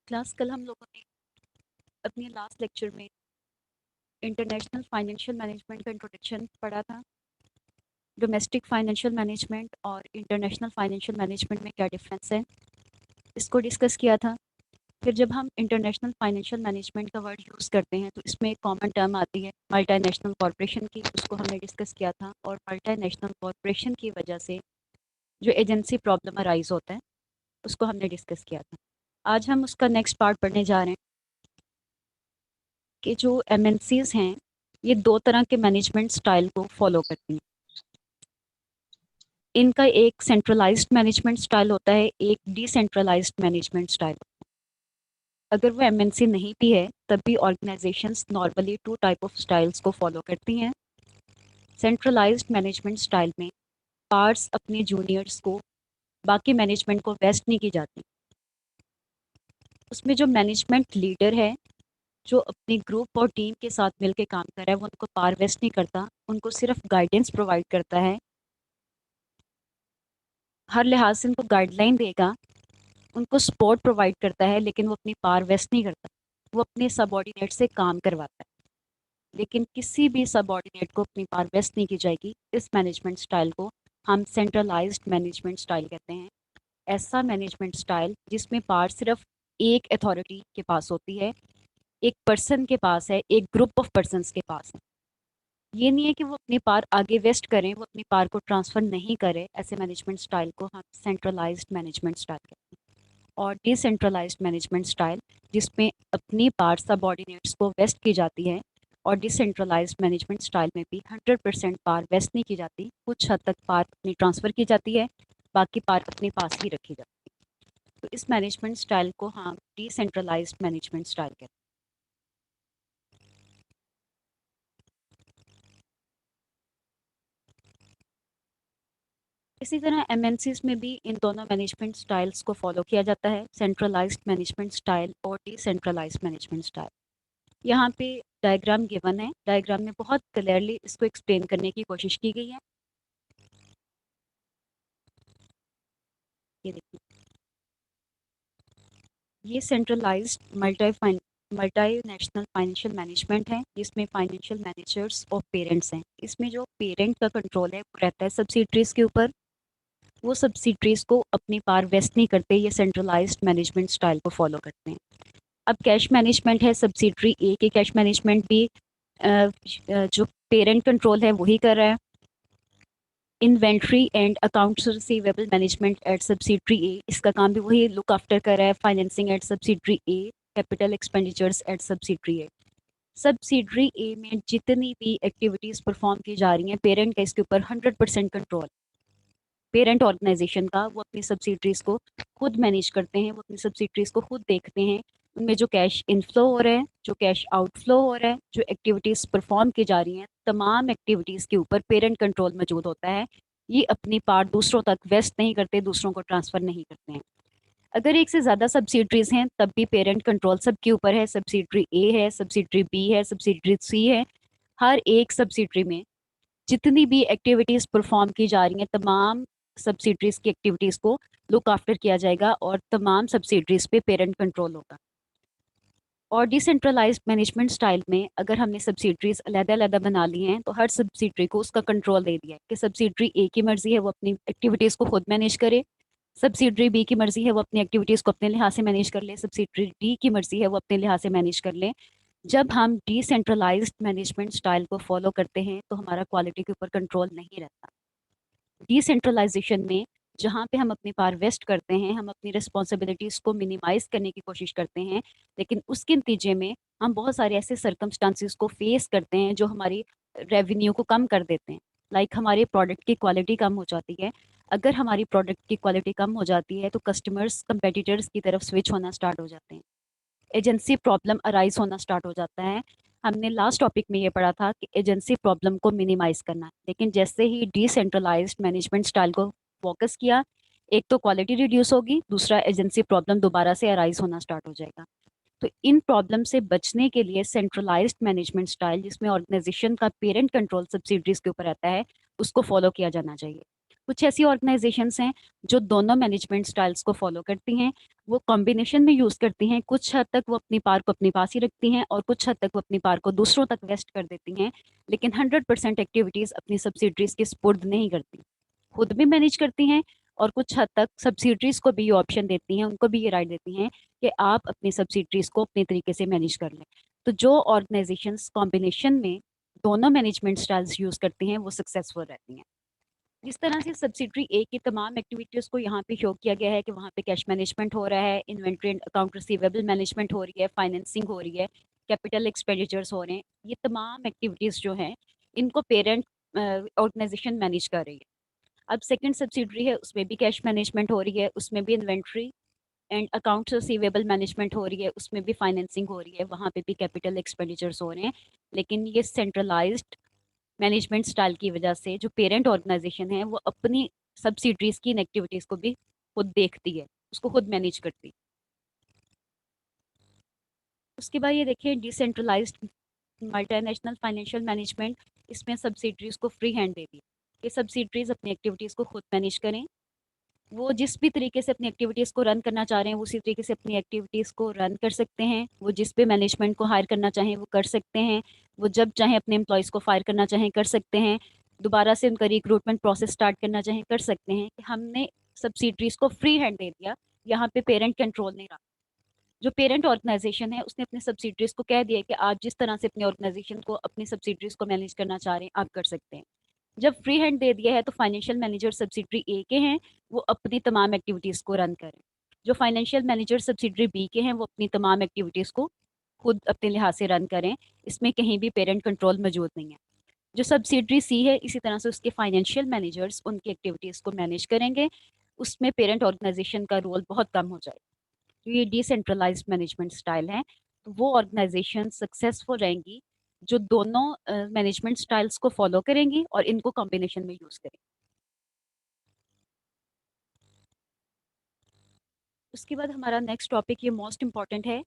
Class कल हम लोगों ने अपने लास्ट लेक्चर में इंटरनेशनल फाइनेंशियल मैनेजमेंट का इंट्रोडक्शन पढ़ा था। डोमेस्टिक फाइनेंशियल मैनेजमेंट और इंटरनेशनल फाइनेंशियल मैनेजमेंट में क्या डिफरेंस है, इसको डिस्कस किया था। फिर जब हम इंटरनेशनल फाइनेंशियल मैनेजमेंट का वर्ड यूज़ करते हैं तो इसमें एक कॉमन टर्म आती है मल्टीनेशनल कॉरपोरेशन की, उसको हमने डिस्कस किया था। और मल्टीनेशनल कॉरपोरेशन की वजह से जो एजेंसी प्रॉब्लम अराइज होता है उसको हमने डिस्कस किया था। आज हम उसका नेक्स्ट पार्ट पढ़ने जा रहे हैं कि जो एमएनसीज हैं ये दो तरह के मैनेजमेंट स्टाइल को फॉलो करती हैं। इनका एक सेंट्रलाइज्ड मैनेजमेंट स्टाइल होता है, एक डिसेंट्रलाइज्ड मैनेजमेंट स्टाइल। अगर वो एमएनसी नहीं भी है तब भी organisations normally two type of styles को फॉलो करती हैं। सेंट्रलाइज्ड मैनेजमेंट स्टाइल में पार्ट्स अपने जूनियर्स को, बाकी मैनेजमेंट को वेस्ट नहीं की जाती। उसमें जो मैनेजमेंट लीडर है जो अपने ग्रुप और टीम के साथ मिलकर काम कर रहा है वो उनको पावर वेस्ट नहीं करता, उनको सिर्फ गाइडेंस प्रोवाइड करता है, हर लिहाज से उनको गाइडलाइन देगा, उनको सपोर्ट प्रोवाइड करता है, लेकिन वो अपनी पावर वेस्ट नहीं करता। वो अपने सबऑर्डिनेट से काम करवाता है, लेकिन किसी भी सबऑर्डिनेट को अपनी पावर वेस्ट नहीं की जाएगी। इस मैनेजमेंट स्टाइल को हम सेंट्रलाइज्ड मैनेजमेंट स्टाइल कहते हैं। ऐसा मैनेजमेंट स्टाइल जिसमें पावर सिर्फ एक अथॉरिटी के पास होती है, एक पर्सन के पास है, एक ग्रुप ऑफ पर्सनस के पास है। ये नहीं है कि वो अपनी पावर आगे वेस्ट करें, वो अपनी पावर को ट्रांसफ़र नहीं करें। ऐसे मैनेजमेंट स्टाइल को हम सेंट्रलाइज्ड मैनेजमेंट स्टाइल कहते हैं। और डिसेंट्रलाइज्ड मैनेजमेंट स्टाइल जिसमें अपनी पावर सबऑर्डिनेट्स को वेस्ट की जाती है। और डिसेंट्रलाइज्ड मैनेजमेंट स्टाइल में भी 100% पावर वेस्ट नहीं की जाती, कुछ हद तक पावर अपनी ट्रांसफ़र की जाती है, बाकी पावर अपने पास ही रखी जाती है। तो इस मैनेजमेंट स्टाइल को हम डिसेंट्रलाइज्ड मैनेजमेंट स्टाइल कहते हैं। इसी तरह एमएनसीज में भी इन दोनों मैनेजमेंट स्टाइल्स को फॉलो किया जाता है, सेंट्रलाइज्ड मैनेजमेंट स्टाइल और डिसेंट्रलाइज्ड मैनेजमेंट स्टाइल। यहाँ पे डायग्राम गिवन है, डायग्राम में बहुत क्लियरली इसको एक्सप्लेन करने की कोशिश की गई है। ये देखिए, ये सेंट्रलाइज्ड मल्टीनेशनल फाइनेंशियल मैनेजमेंट है जिसमें फाइनेंशियल मैनेजर्स और पेरेंट्स हैं। इसमें जो पेरेंट का कंट्रोल है वो रहता है सब्सिडरीज के ऊपर, वो सब्सिडरीज को अपनी पावर वेस्ट नहीं करते, ये सेंट्रलाइज्ड मैनेजमेंट स्टाइल को फॉलो करते हैं। अब कैश मैनेजमेंट है, सब्सिडरी ए के कैश मैनेजमेंट भी जो पेरेंट कंट्रोल है वही कर रहा है। Inventory and accounts receivable management at subsidiary A, इसका काम भी वही लुक आफ्टर कर रहा है। Financing at subsidiary A, capital expenditures at subsidiary A. Subsidiary A में जितनी भी एक्टिविटीज़ परफॉर्म की जा रही हैं, पेरेंट का इसके ऊपर 100% कंट्रोल। पेरेंट ऑर्गेनाइजेशन का, वो अपनी सब्सिडरीज को खुद मैनेज करते हैं, वो अपनी सब्सिडरीज को खुद देखते हैं। उनमें जो कैश इनफ्लो हो रहा है, जो कैश आउटफ्लो हो रहा है, जो एक्टिविटीज़ परफॉर्म की जा रही हैं, तमाम एक्टिविटीज़ के ऊपर पेरेंट कंट्रोल मौजूद होता है। ये अपनी पार्ट दूसरों तक वेस्ट नहीं करते, दूसरों को ट्रांसफ़र नहीं करते हैं। अगर एक से ज़्यादा सब्सिडरीज हैं तब भी पेरेंट कंट्रोल सबके ऊपर है। सब्सिडरी ए है, सब्सिडरी बी है, सब्सिडरी सी है। हर एक सब्सिडरी में जितनी भी एक्टिविटीज़ परफॉर्म की जा रही हैं, तमाम सब्सिडरीज की एक्टिविटीज़ को लुक आफ्टर किया जाएगा और तमाम सब्सिडरीज पे पेरेंट कंट्रोल होगा। और डिसेंट्रलाइज्ड मैनेजमेंट स्टाइल में अगर हमने सब्सिडरीज अलग-अलग बना ली हैं तो हर सब्सिडरी को उसका कंट्रोल दे दिया है कि सब्सिडरी ए की मर्जी है वो अपनी एक्टिविटीज़ को खुद मैनेज करे, सब्सिडरी बी की मर्जी है वो अपनी एक्टिविटीज़ को अपने लिहाज से मैनेज कर ले, सब्सिडरी डी की मर्जी है वो अपने लिहाज से मैनेज कर ले। जब हम डिसेंट्रलाइज्ड मैनेजमेंट स्टाइल को फॉलो करते हैं तो हमारा क्वालिटी के ऊपर कंट्रोल नहीं रहता। डिसेंट्रलाइजेशन में जहाँ पे हम अपनी पावर वेस्ट करते हैं, हम अपनी रिस्पॉन्सिबिलिटीज़ को मिनिमाइज करने की कोशिश करते हैं, लेकिन उसके नतीजे में हम बहुत सारे ऐसे सर्कमस्टांसिस को फेस करते हैं जो हमारी रेवेन्यू को कम कर देते हैं। लाइक हमारे प्रोडक्ट की क्वालिटी कम हो जाती है। अगर हमारी प्रोडक्ट की क्वालिटी कम हो जाती है तो कस्टमर्स कंपेटिटर्स की तरफ स्विच होना स्टार्ट हो जाते हैं, एजेंसी प्रॉब्लम अराइज होना स्टार्ट हो जाता है। हमने लास्ट टॉपिक में ये पढ़ा था कि एजेंसी प्रॉब्लम को मिनिमाइज करना है, लेकिन जैसे ही डिसेंट्रलाइज्ड मैनेजमेंट स्टाइल को फोकस किया, एक तो क्वालिटी रिड्यूस होगी, दूसरा एजेंसी प्रॉब्लम दोबारा से अराइज होना स्टार्ट हो जाएगा। तो इन प्रॉब्लम से बचने के लिए सेंट्रलाइज्ड मैनेजमेंट स्टाइल जिसमें ऑर्गेनाइजेशन का पेरेंट कंट्रोल सब्सिडरीज के ऊपर रहता है, उसको फॉलो किया जाना चाहिए। कुछ ऐसी ऑर्गेनाइजेशंस हैं जो दोनों मैनेजमेंट स्टाइल्स को फॉलो करती हैं, वो कॉम्बिनेशन में यूज़ करती हैं। कुछ हद तक वो अपनी पार को अपने पास ही रखती हैं और कुछ हद तक वो अपनी पार को दूसरों तक वेस्ट कर देती हैं, लेकिन 100% एक्टिविटीज़ अपनी सब्सिडरीज के स्पुर्द नहीं करती, खुद भी मैनेज करती हैं और कुछ हद तक सब्सिडरीज को भी ये ऑप्शन देती हैं, उनको भी ये राइट देती हैं कि आप अपनी सब्सिडरीज को अपने तरीके से मैनेज कर लें। तो जो ऑर्गेनाइजेशंस कॉम्बिनेशन में दोनों मैनेजमेंट स्टाइल्स यूज़ करती हैं वो सक्सेसफुल रहती हैं। जिस तरह से सब्सिडरी ए की तमाम एक्टिविटीज़ को यहाँ पे शो किया गया है कि वहाँ पे कैश मैनेजमेंट हो रहा है, inventory and account receivable management हो रही है, फाइनेंसिंग हो रही है, कैपिटल एक्सपेंडिचर्स हो रहे हैं, ये तमाम एक्टिविटीज़ जो हैं इनको पेरेंट ऑर्गेनाइजेशन मैनेज कर रही है। अब सेकंड सब्सिडरी है, उसमें भी कैश मैनेजमेंट हो रही है, उसमें भी inventory and accounts receivable management हो रही है, उसमें भी फाइनेंसिंग हो रही है, वहाँ पे भी कैपिटल एक्सपेंडिचर्स हो रहे हैं, लेकिन ये सेंट्रलाइज्ड मैनेजमेंट स्टाइल की वजह से जो पेरेंट ऑर्गेनाइजेशन है वो अपनी सब्सिडरीज की इन एक्टिविटीज़ को भी खुद देखती है, उसको खुद मैनेज करती है। उसके बाद ये देखिए डिसेंट्रलाइज्ड मल्टीनेशनल फाइनेंशियल मैनेजमेंट, इसमें सब्सिडरीज को फ्री हैंड दे दी, ये सब्सिडरीज अपनी एक्टिविटीज़ को खुद मैनेज करें, वो जिस भी तरीके से अपनी एक्टिविटीज़ को रन करना चाह रहे हैं वो उसी तरीके से अपनी एक्टिविटीज़ को रन कर सकते हैं, वो जिस भी मैनेजमेंट को हायर करना चाहें वो कर सकते हैं, वो जब चाहें अपने एम्प्लॉयज़ को फायर करना चाहें कर सकते हैं, दोबारा से उनका रिक्रूटमेंट प्रोसेस स्टार्ट करना चाहें कर सकते हैं। कि हमने सब्सिडरीज को फ्री हैंड दे दिया, यहाँ पे पेरेंट कंट्रोल नहीं रहा। जो पेरेंट ऑर्गेनाइजेशन है उसने अपने सब्सिडरीज को कह दिया कि आप जिस तरह से अपनी ऑर्गेनाइजेशन को अपनी सब्सिडरीज को मैनेज करना चाह रहे हैं आप कर सकते हैं। जब फ्री हैंड दे दिया है तो फाइनेंशियल मैनेजर सब्सिडरी ए के हैं, वो अपनी तमाम एक्टिविटीज़ को रन करें। जो फाइनेंशियल मैनेजर सब्सिडरी बी के हैं वो अपनी तमाम एक्टिविटीज़ को खुद अपने लिहाज से रन करें, इसमें कहीं भी पेरेंट कंट्रोल मौजूद नहीं है। जो सब्सिडरी सी है इसी तरह से उसके फाइनेंशियल मैनेजर्स उनकी एक्टिविटीज़ को मैनेज करेंगे, उसमें पेरेंट ऑर्गेनाइजेशन का रोल बहुत कम हो जाएगा। तो ये डिसेंट्रलाइज्ड मैनेजमेंट स्टाइल है, तो वो ऑर्गेनाइजेशन सक्सेसफुल रहेंगी जो दोनों मैनेजमेंट स्टाइल्स को फॉलो करेंगी और इनको कॉम्बिनेशन में यूज करेंगी। उसके बाद हमारा नेक्स्ट टॉपिक ये मोस्ट इंपॉर्टेंट है,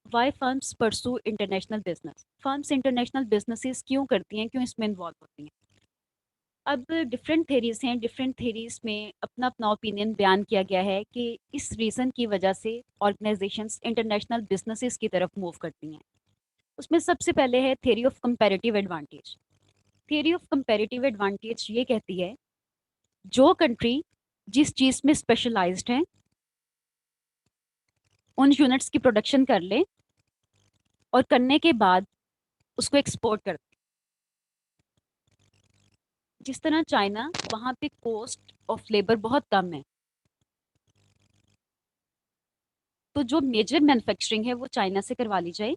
why firms pursue international business. Firms international businesses क्यों करती हैं, क्यों इसमें इन्वॉल्व होती हैं। अब डिफरेंट थेरीज हैं, डिफरेंट थेरीज में अपना अपना ओपिनियन बयान किया गया है कि इस रीज़न की वजह से ऑर्गेनाइजेशंस इंटरनेशनल बिजनेसेस की तरफ मूव करती हैं। उसमें सबसे पहले है theory of comparative advantage. Theory of comparative advantage ये कहती है जो कंट्री जिस चीज़ में स्पेशलाइज्ड है उन यूनिट्स की प्रोडक्शन कर ले और करने के बाद उसको एक्सपोर्ट कर दे। जिस तरह चाइना, वहाँ पे कॉस्ट ऑफ लेबर बहुत कम है, तो जो मेजर मैन्युफैक्चरिंग है वो चाइना से करवा ली जाए,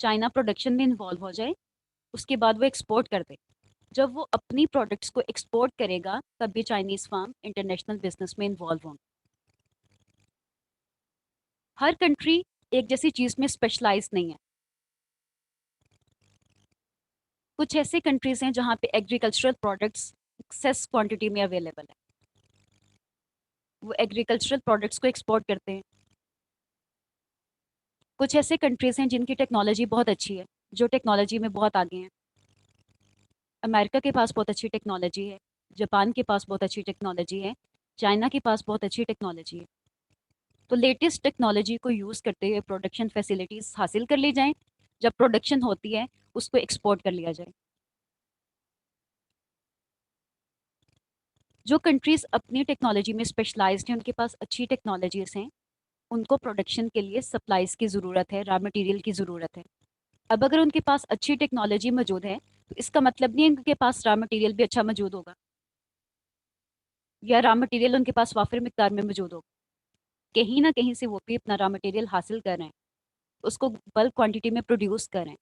चाइना प्रोडक्शन में इन्वॉल्व हो जाए, उसके बाद वो एक्सपोर्ट कर दे। जब वो अपनी प्रोडक्ट्स को एक्सपोर्ट करेगा तब भी चाइनीज फर्म इंटरनेशनल बिजनेस में इन्वॉल्व होंगे। हर कंट्री एक जैसी चीज में स्पेशलाइज नहीं है। कुछ ऐसे कंट्रीज हैं जहाँ पे एग्रीकल्चरल प्रोडक्ट्स एक्सेस क्वांटिटी में अवेलेबल है, वो एग्रीकल्चरल प्रोडक्ट्स को एक्सपोर्ट करते हैं। कुछ ऐसे कंट्रीज हैं जिनकी टेक्नोलॉजी बहुत अच्छी है, जो टेक्नोलॉजी में बहुत आगे हैं। अमेरिका के पास बहुत अच्छी टेक्नोलॉजी है, जापान के पास बहुत अच्छी टेक्नोलॉजी है, चाइना के पास बहुत अच्छी टेक्नोलॉजी है। तो लेटेस्ट टेक्नोलॉजी को यूज़ करते हुए प्रोडक्शन फैसिलिटीज़ हासिल कर ली जाएं, जब प्रोडक्शन होती है उसको एक्सपोर्ट कर लिया जाए। जो कंट्रीज़ अपनी टेक्नोलॉजी में स्पेशलाइज्ड हैं, उनके पास अच्छी टेक्नोलॉजीज हैं, उनको प्रोडक्शन के लिए सप्लाईज की ज़रूरत है, रॉ मटेरियल की ज़रूरत है। अब अगर उनके पास अच्छी टेक्नोलॉजी मौजूद है तो इसका मतलब नहीं है उनके पास रॉ मटेरियल भी अच्छा मौजूद होगा या रॉ मटेरियल उनके पास वाफिर मिकदार में मौजूद होगा। कहीं ना कहीं से वो भी अपना रॉ मटेरियल हासिल कर रहे हैं, उसको बल्क क्वांटिटी में प्रोड्यूस कर रहे हैं,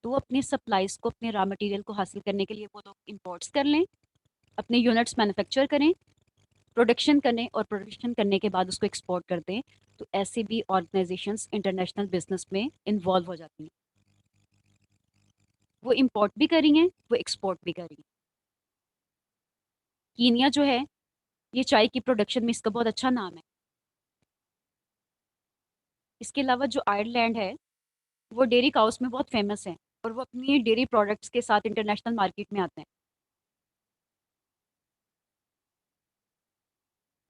तो वो अपनी सप्लाईज को, अपने रॉ मटेरियल को हासिल करने के लिए वो लोग इंपोर्ट्स कर लें, अपने यूनिट्स मैन्युफैक्चर करें, प्रोडक्शन करें और प्रोडक्शन करने के बाद उसको एक्सपोर्ट कर दें। तो ऐसे भी ऑर्गेनाइजेशंस इंटरनेशनल बिजनेस में इन्वॉल्व हो जाती हैं, वो इंपोर्ट भी करी हैं, वो एक्सपोर्ट भी करी हैं। कीनिया जो है ये चाय की प्रोडक्शन में इसका बहुत अच्छा नाम है। इसके अलावा जो आयरलैंड है वो डेयरी काउस में बहुत फेमस है और वो अपनी डेयरी प्रोडक्ट्स के साथ इंटरनेशनल मार्केट में आते हैं।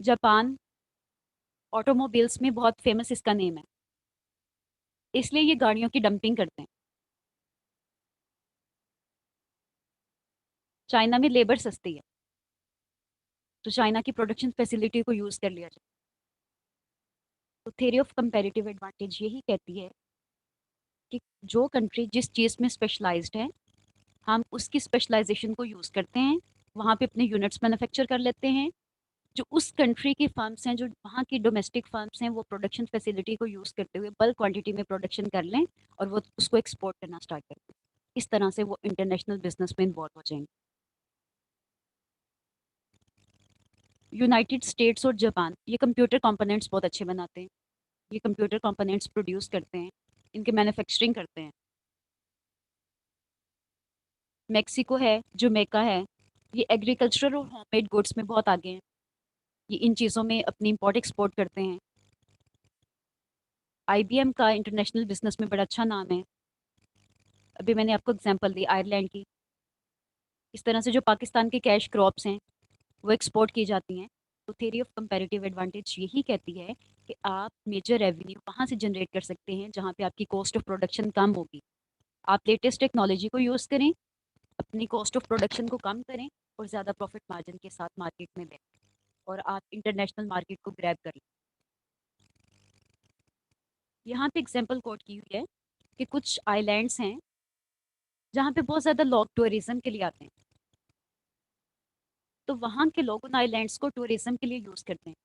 जापान ऑटोमोबाइल्स में बहुत फेमस इसका नेम है, इसलिए ये गाड़ियों की डंपिंग करते हैं। चाइना में लेबर सस्ती है, तो चाइना की प्रोडक्शन फैसिलिटी को यूज़ कर लिया जाए। तो थ्योरी ऑफ कंपैरेटिव एडवांटेज यही कहती है कि जो कंट्री जिस चीज़ में स्पेशलाइज्ड है, हम उसकी स्पेशलाइजेशन को यूज़ करते हैं, वहाँ पे अपने यूनिट्स मैन्युफैक्चर कर लेते हैं। जो उस कंट्री की फर्म्स हैं, जो वहाँ की डोमेस्टिक फर्म्स हैं, वो प्रोडक्शन फैसिलिटी को यूज़ करते हुए बल्क क्वांटिटी में प्रोडक्शन कर लें और वो उसको एक्सपोर्ट करना स्टार्ट कर दें। इस तरह से वो इंटरनेशनल बिजनेस में इन्वॉल्व हो जाएंगे। यूनाइटेड स्टेट्स और जापान ये कंप्यूटर कंपोनेंट्स बहुत अच्छे बनाते हैं। ये कंप्यूटर कंपोनेंट्स प्रोड्यूस करते हैं, इनके मैन्युफैक्चरिंग करते हैं। मेक्सिको है, जमैका है, ये एग्रीकल्चरल और होममेड गुड्स में बहुत आगे हैं। ये इन चीज़ों में अपनी इंपोर्ट एक्सपोर्ट करते हैं। आईबीएम का इंटरनेशनल बिजनेस में बड़ा अच्छा नाम है। अभी मैंने आपको एग्जांपल दी आयरलैंड की। इस तरह से जो पाकिस्तान के कैश क्रॉप्स हैं वो एक्सपोर्ट की जाती हैं। तो थ्योरी ऑफ कंपैरेटिव एडवांटेज यही कहती है कि आप मेजर रेवेन्यू वहाँ से जनरेट कर सकते हैं जहाँ पे आपकी कॉस्ट ऑफ प्रोडक्शन कम होगी। आप लेटेस्ट टेक्नोलॉजी को यूज़ करें, अपनी कॉस्ट ऑफ प्रोडक्शन को कम करें और ज़्यादा प्रॉफिट मार्जिन के साथ मार्केट में दें और आप इंटरनेशनल मार्केट को ग्रैब करें। यहाँ पे एग्जांपल कोट की हुई है कि कुछ आइलैंड्स हैं जहाँ पे बहुत ज़्यादा लोग टूरिज्म के लिए आते हैं, तो वहाँ के लोग उन आइलैंड्स को टूरिज्म के लिए यूज़ करते हैं।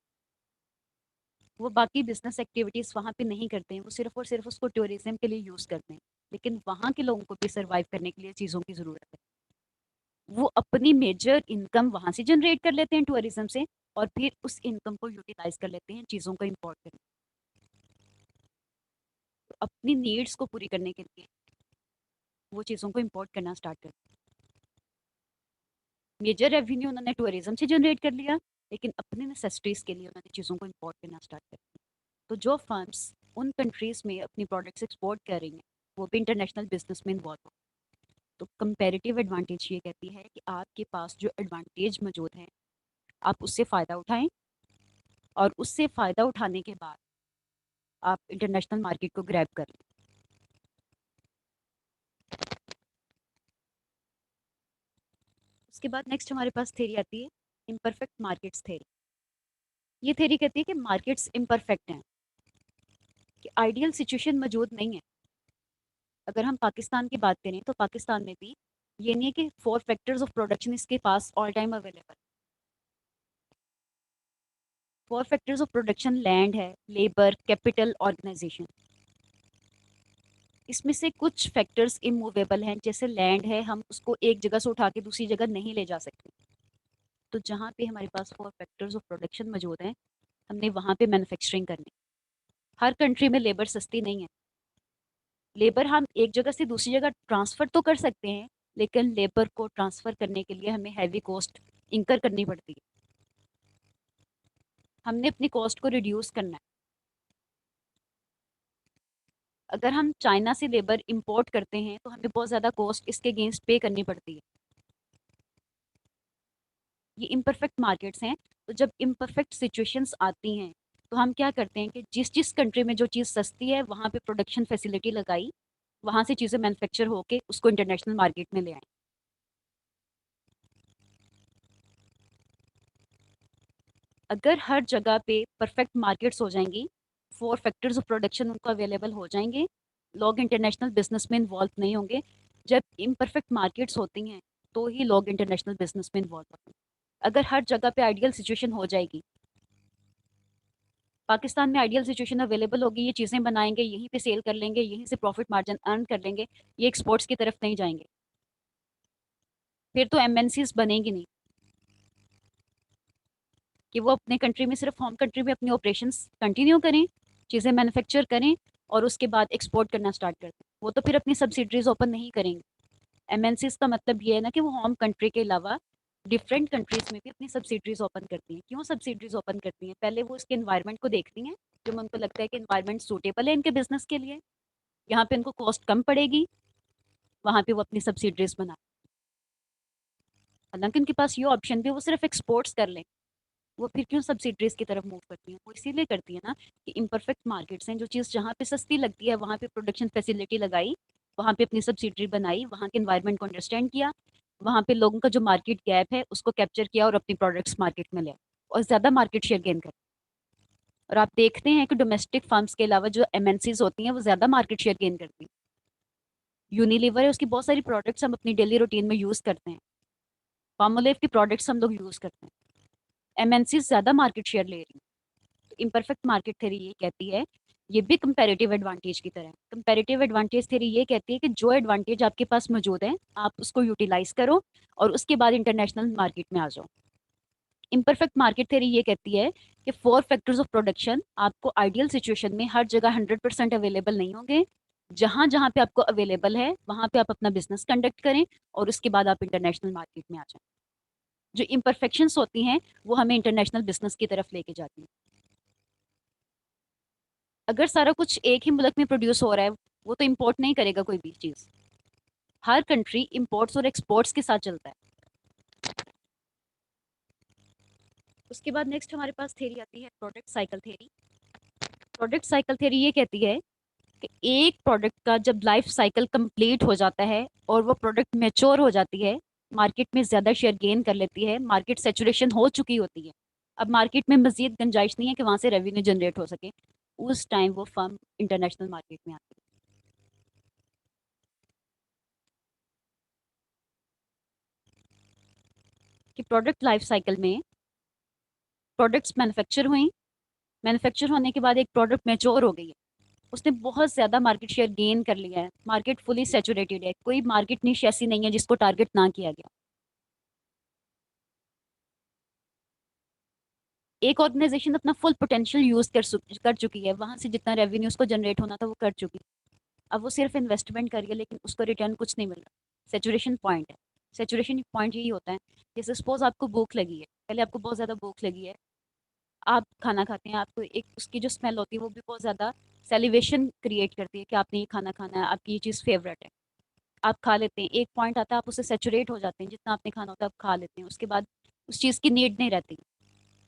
वो बाकी बिजनेस एक्टिविटीज़ वहाँ पे नहीं करते हैं, वो सिर्फ और सिर्फ उसको टूरिज्म के लिए यूज़ करते हैं। लेकिन वहाँ के लोगों को भी सर्वाइव करने के लिए चीज़ों की ज़रूरत है। वो अपनी मेजर इनकम वहाँ से जनरेट कर लेते हैं टूरिज्म से, और फिर उस इनकम को यूटिलाइज कर लेते हैं चीज़ों को इम्पोर्ट करने, तो अपनी नीड्स को पूरी करने के लिए वो चीज़ों को इम्पोर्ट करना स्टार्ट करते हैं। मेजर रेवेन्यू उन्होंने टूरिज्म से जनरेट कर लिया, लेकिन अपनी नेसेसिटीज़ के लिए उन्होंने चीज़ों को इम्पोर्ट करना स्टार्ट कर दिया। तो जो फर्म्स उन कंट्रीज़ में अपनी प्रोडक्ट्स एक्सपोर्ट कर रही हैं, वो भी इंटरनेशनल बिजनेस में इन्वॉल्व हो। तो कंपैरेटिव एडवांटेज ये कहती है कि आपके पास जो एडवांटेज मौजूद है, आप उससे फ़ायदा उठाएं, और उससे फ़ायदा उठाने के बाद आप इंटरनेशनल मार्केट को ग्रैब कर लें। उसके बाद नेक्स्ट हमारे पास थ्योरी आती है इम्परफेक्ट मार्केट्स थ्योरी। ये थ्योरी कहती है कि मार्केट्स इम्परफेक्ट हैं, कि आइडियल सिचुएशन मौजूद नहीं है। अगर हम पाकिस्तान की बात करें तो पाकिस्तान में भी ये नहीं है कि 4 फैक्टर्स ऑफ प्रोडक्शन इसके पास all time available. 4 factors of production land है, लेबर, कैपिटल, ऑर्गेनाइजेशन। इसमें से कुछ फैक्टर्स इमूवेबल हैं, जैसे लैंड है, हम उसको एक जगह से उठा के दूसरी जगह नहीं ले जा सकते। तो जहाँ पे हमारे पास 4 फैक्टर्स ऑफ प्रोडक्शन मौजूद हैं, हमने वहाँ पे मैन्युफैक्चरिंग करनी। हर कंट्री में लेबर सस्ती नहीं है। लेबर हम एक जगह से दूसरी जगह ट्रांसफ़र तो कर सकते हैं, लेकिन लेबर को ट्रांसफ़र करने के लिए हमें हैवी कॉस्ट इंकर करनी पड़ती है। हमने अपनी कॉस्ट को रिड्यूस करना है। अगर हम चाइना से लेबर इंपोर्ट करते हैं तो हमें बहुत ज़्यादा कॉस्ट इसके अगेंस्ट पे करनी पड़ती है। ये इम्परफेक्ट मार्केट्स हैं। तो जब इम्परफेक्ट सिचुएशंस आती हैं, तो हम क्या करते हैं कि जिस जिस कंट्री में जो चीज़ सस्ती है वहाँ पे प्रोडक्शन फैसिलिटी लगाई, वहाँ से चीज़ें मैन्युफैक्चर होके उसको इंटरनेशनल मार्केट में ले आए। अगर हर जगह पे परफेक्ट मार्केट्स हो जाएंगी, 4 फैक्टर्स ऑफ प्रोडक्शन उनको अवेलेबल हो जाएंगे, लोग इंटरनेशनल बिजनेस में इन्वॉल्व नहीं होंगे। जब इम्परफेक्ट मार्केट्स होती हैं तो ही लोग इंटरनेशनल बिजनेस में इन्वॉल्व होते हैं। अगर हर जगह पे आइडियल सिचुएशन हो जाएगी, पाकिस्तान में आइडियल सिचुएशन अवेलेबल होगी, ये चीज़ें बनाएंगे, यहीं पे सेल कर लेंगे, यहीं से प्रॉफिट मार्जिन अर्न कर लेंगे, ये एक्सपोर्ट्स की तरफ नहीं जाएंगे, फिर तो एमएनसीज बनेंगी नहीं कि वो अपने कंट्री में, सिर्फ होम कंट्री में अपनी ऑपरेशंस कंटिन्यू करें, चीज़ें मैन्युफैक्चर करें और उसके बाद एक्सपोर्ट करना स्टार्ट कर दें। वो तो फिर अपनी सब्सिडरीज ओपन नहीं करेंगे। एमएनसीज का मतलब ये है ना कि वो होम कंट्री के अलावा डिफरेंट कंट्रीज में भी अपनी सब्सिडरीज ओपन करती हैं। क्यों सब्सिडरीज ओपन करती हैं? पहले वो इसके इन्वायरमेंट को देखती हैं, जो उनको लगता है कि इन्वायरमेंट सूटेबल है इनके बिजनेस के लिए, यहाँ पे इनको कॉस्ट कम पड़ेगी, वहाँ पे वो अपनी सब्सिडरीज बना। हालांकि उनके पास ये ऑप्शन भी, वो सिर्फ एक्सपोर्ट्स कर लें, वो फिर क्यों सब्सिडीज की तरफ मूव करती हैं? वो इसीलिए करती है ना कि इम्परफेक्ट मार्केट्स हैं, जो चीज़ जहाँ पे सस्ती लगती है वहाँ पे प्रोडक्शन फैसिलिटी लगाई, वहाँ पे अपनी सब्सिडरी बनाई, वहाँ के एनवायरनमेंट को अंडरस्टैंड किया, वहाँ पे लोगों का जो मार्केट गैप है उसको कैप्चर किया और अपनी प्रोडक्ट्स मार्केट में ले आए और ज़्यादा मार्केट शेयर गेन कर। और आप देखते हैं कि डोमेस्टिक फर्म्स के अलावा जो एमएनसीज होती हैं वो ज़्यादा मार्केट शेयर गेन करती हैं। यूनिलीवर है, उसकी बहुत सारी प्रोडक्ट्स हम अपनी डेली रूटीन में यूज़ करते हैं। पामोलिव की प्रोडक्ट्स हम लोग यूज़ करते हैं। एमएनसीज ज़्यादा मार्केट शेयर ले रही हैं। तो इम्परफेक्ट मार्केट थ्योरी ये कहती है, ये भी कंपैरेटिव एडवांटेज की तरह है। कंपैरेटिव एडवांटेज थ्योरी ये कहती है कि जो एडवांटेज आपके पास मौजूद है आप उसको यूटिलाइज करो और उसके बाद इंटरनेशनल मार्केट में आ जाओ। इम्परफेक्ट मार्केट थ्योरी ये कहती है कि 4 फैक्टर्स ऑफ प्रोडक्शन आपको आइडियल सिचुएशन में हर जगह 100% अवेलेबल नहीं होंगे। जहां जहां पे आपको अवेलेबल है वहां पे आप अपना बिजनेस कंडक्ट करें और उसके बाद आप इंटरनेशनल मार्केट में आ जाएं। जो इम्परफेक्शंस होती हैं वो हमें इंटरनेशनल बिजनेस की तरफ लेके जाती हैं। अगर सारा कुछ एक ही मुल्क में प्रोड्यूस हो रहा है, वो तो इम्पोर्ट नहीं करेगा कोई भी चीज़। हर कंट्री इम्पोर्ट्स और एक्सपोर्ट्स के साथ चलता है। उसके बाद नेक्स्ट हमारे पास थ्योरी आती है product cycle theory. Product cycle theory ये कहती है कि एक प्रोडक्ट का जब लाइफ साइकिल कंप्लीट हो जाता है और वो प्रोडक्ट मैच्योर हो जाती है, मार्केट में ज़्यादा शेयर गेन कर लेती है, मार्केट सेचुरेशन हो चुकी होती है, अब मार्केट में मजीद गुंजाइश नहीं है कि वहाँ से रेवेन्यू जनरेट हो सके, उस टाइम वो फर्म इंटरनेशनल मार्केट में आती है। कि प्रोडक्ट लाइफ साइकिल में प्रोडक्ट्स मैन्युफैक्चर हुई, मैन्युफैक्चर होने के बाद एक प्रोडक्ट मैच्योर हो गई है, उसने बहुत ज़्यादा मार्केट शेयर गेन कर लिया है, मार्केट फुली सेचुरेटेड है, कोई मार्केट निश ऐसी नहीं है जिसको टारगेट ना किया गया। एक ऑर्गेनाइजेशन अपना फुल पोटेंशियल यूज कर चुकी है, वहां से जितना रेवेन्यू उसको जनरेट होना था वो कर चुकी है। अब वो सिर्फ इन्वेस्टमेंट कर रही है लेकिन उसको रिटर्न कुछ नहीं मिल रहा। सेचुरेशन पॉइंट है। सेचुरेशन पॉइंट यही होता है, जैसे सपोज आपको भूख लगी है, पहले आपको बहुत ज़्यादा भूख लगी है, आप खाना खाते हैं, आपको एक उसकी जो स्मेल होती है वो भी बहुत ज़्यादा सेलिवेशन क्रिएट करती है कि आपने ये खाना खाना है, आपकी ये चीज़ फेवरेट है, आप खा लेते हैं, एक पॉइंट आता है आप उससे सेचुरेट हो जाते हैं, जितना आपने खाना होता है आप खा लेते हैं, उसके बाद उस चीज़ की नीड नहीं रहती।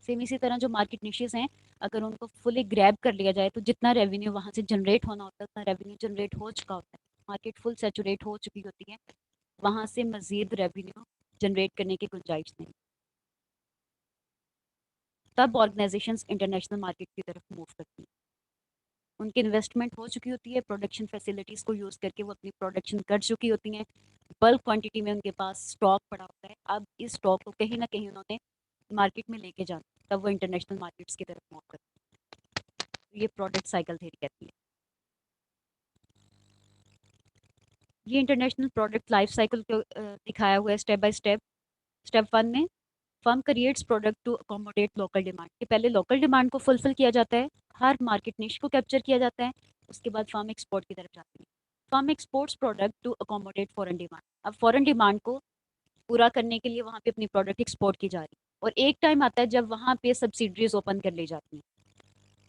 सेम इसी तरह जो मार्केट निशेस हैं, अगर उनको फुली ग्रैब कर लिया जाए तो जितना रेवेन्यू वहाँ से जनरेट होना होता है उतना रेवेन्यू जनरेट हो चुका होता है, मार्केट फुल सेचुरेट हो चुकी होती है, वहाँ से मजीद रेवेन्यू जनरेट करने की गुंजाइश नहीं। तब ऑर्गेनाइजेशंस इंटरनेशनल मार्केट की तरफ मूव करती हैं। उनकी इन्वेस्टमेंट हो चुकी होती है, प्रोडक्शन फैसिलिटीज़ को यूज़ करके वो अपनी प्रोडक्शन कर चुकी होती हैं, बल्क क्वांटिटी में उनके पास स्टॉक पड़ा होता है, अब इस स्टॉक को कहीं ना कहीं उन्होंने मार्केट में लेके जाना, तब वो इंटरनेशनल मार्केट्स की तरफ मूव करती है। ये प्रोडक्ट साइकिल थ्योरी कहती है। ये इंटरनेशनल प्रोडक्ट लाइफ साइकिल को दिखाया हुआ है step by step. Step one में firm creates product to accommodate local demand, कि पहले लोकल डिमांड को फुलफिल किया जाता है, हर मार्केट निश को कैप्चर किया जाता है, उसके बाद फर्म एक्सपोर्ट की तरफ जाती है। Firm exports product to accommodate foreign demand, अब फॉरेन डिमांड को पूरा करने के लिए वहाँ पे अपनी प्रोडक्ट एक्सपोर्ट की जा रही है, और एक टाइम आता है जब वहाँ पे सब्सिडरीज ओपन कर ली जाती हैं।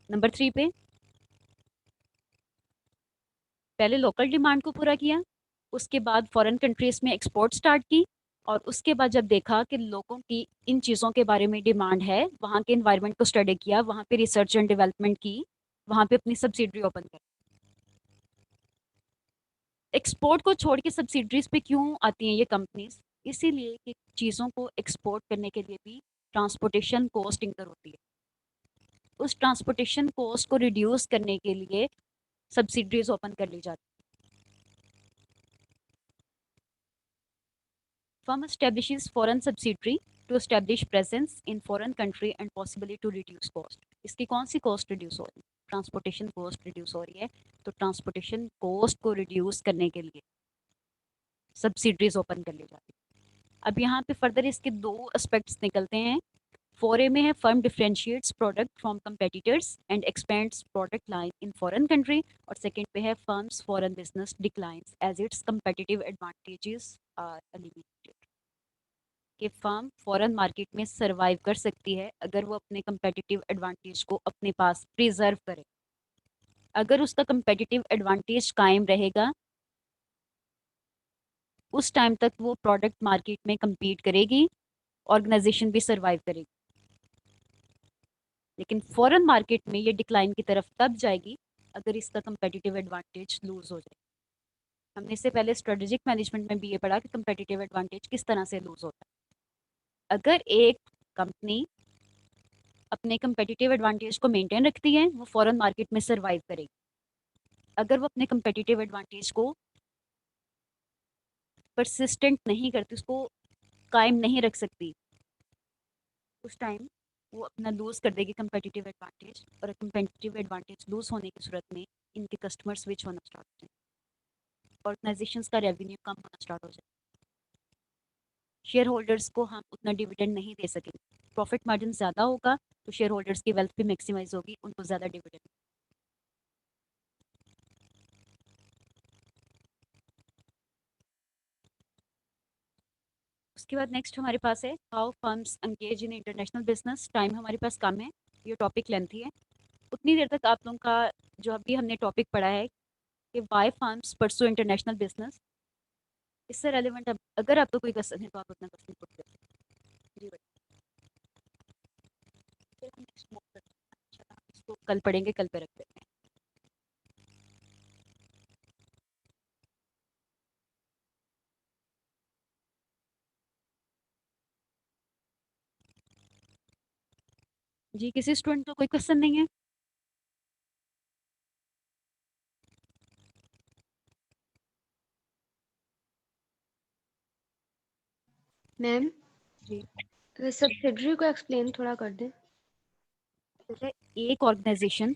नंबर 3 पे पहले लोकल डिमांड को पूरा किया, उसके बाद फॉरेन कंट्रीज में एक्सपोर्ट स्टार्ट की, और उसके बाद जब देखा कि लोगों की इन चीज़ों के बारे में डिमांड है, वहाँ के इन्वायरमेंट को स्टडी किया, वहाँ पे रिसर्च एंड डेवलपमेंट की, वहाँ पे अपनी सब्सिडरी ओपन कर। एक्सपोर्ट को छोड़ के सब्सिडरीज पे क्यों आती हैं ये कंपनीज? इसीलिए कि चीज़ों को एक्सपोर्ट करने के लिए भी ट्रांसपोर्टेशन कॉस्ट इंकर होती है, उस ट्रांसपोर्टेशन कॉस्ट को रिड्यूस करने के लिए सब्सिडरीज ओपन कर ली जाती है। Firm establishes foreign subsidiary to establish presence in foreign country and possibly to reduce cost. इसकी कौन सी कॉस्ट रिड्यूस हो रही है? ट्रांसपोर्टेशन कॉस्ट रिड्यूस हो रही है, तो ट्रांसपोर्टेशन कॉस्ट को रिड्यूस करने के लिए सब्सिडरीज ओपन कर ली जाती है। अब यहाँ पे फर्दर इसके दो एस्पेक्ट्स निकलते हैं। 4A में है firm differentiates product from competitors and expands product line in foreign country, और सेकंड पे है firms foreign business declines as its competitive advantages are eliminated, कि फर्म फॉरेन मार्केट में सरवाइव कर सकती है अगर वो अपने कंपेटिटिव एडवांटेज को अपने पास प्रिजर्व करे। अगर उसका कंपेटिटिव एडवांटेज कायम रहेगा, उस टाइम तक वो प्रोडक्ट मार्केट में compete करेगी, ऑर्गेनाइजेशन भी सरवाइव करेगी। लेकिन फॉरेन मार्केट में ये डिक्लाइन की तरफ तब जाएगी अगर इसका कंपेटिटिव एडवांटेज लूज हो जाए। हमने इससे पहले स्ट्रेटेजिक मैनेजमेंट में भी ये पढ़ा कि कंपेटिटिव एडवांटेज किस तरह से लूज होता है। अगर एक कंपनी अपने कंपेटिटिव एडवांटेज को मेंटेन रखती है, वो फॉरेन मार्केट में सर्वाइव करेगी। अगर वो अपने कंपेटिटिव एडवांटेज को परसिस्टेंट नहीं करती, उसको कायम नहीं रख सकती, उस टाइम वो अपना लूज कर देगी कंपेटिटिव एडवांटेज, और कंपेटिटिव एडवांटेज लूज होने की सूरत में इनके कस्टमर स्विच होना स्टार्ट हो जाए, ऑर्गेनाइजेशंस का रेवेन्यू कम होना स्टार्ट हो जाए, शेयर होल्डर्स को हम उतना डिविडेंड नहीं दे सकेंगे। प्रॉफिट मार्जिन ज़्यादा होगा तो शेयर होल्डर्स की वेल्थ भी मैक्सिमाइज होगी, उनको ज़्यादा डिविडेंड। उसके बाद नेक्स्ट हमारे पास है how firms engage in international business. Time हमारे पास कम है, ये टॉपिक लेंथी है, उतनी देर तक आप लोगों का जो अभी हमने टॉपिक पढ़ा है कि Y firms pursue international business, इससे रेलिवेंट अगर आपको कोई क्वेश्चन है तो आप अपना क्वेश्चन पुट कर सकते हैं। जी बेटा, फिर हम next move करते हैं। अच्छा, हम इसको कल पढ़ेंगे, कल पे रख देते हैं। जी, किसी स्टूडेंट को कोई क्वेश्चन नहीं है? मैम, जी सब्सिडरी को एक्सप्लेन थोड़ा कर दें। बेटा, एक ऑर्गेनाइजेशन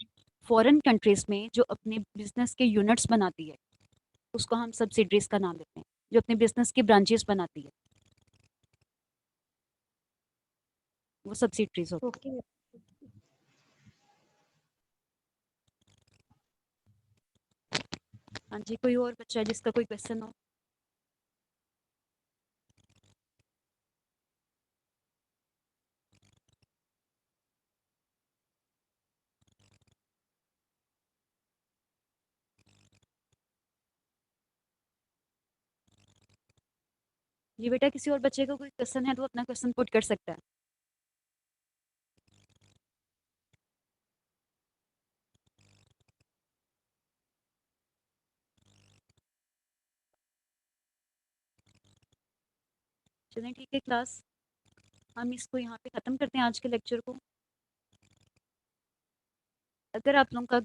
फॉरेन कंट्रीज में जो अपने बिजनेस के यूनिट्स बनाती है उसको हम सब्सिडरीज का नाम देते हैं, जो अपने बिजनेस की ब्रांचेस बनाती है वो सब्सिडरीज होती ओके। है। हाँ जी, कोई और बच्चा है जिसका कोई क्वेश्चन हो? जी बेटा, किसी और बच्चे का कोई क्वेश्चन है तो अपना क्वेश्चन पुट कर सकता है। चलें ठीक है क्लास, हम इसको यहाँ पे ख़त्म करते हैं आज के लेक्चर को। अगर आप लोगों का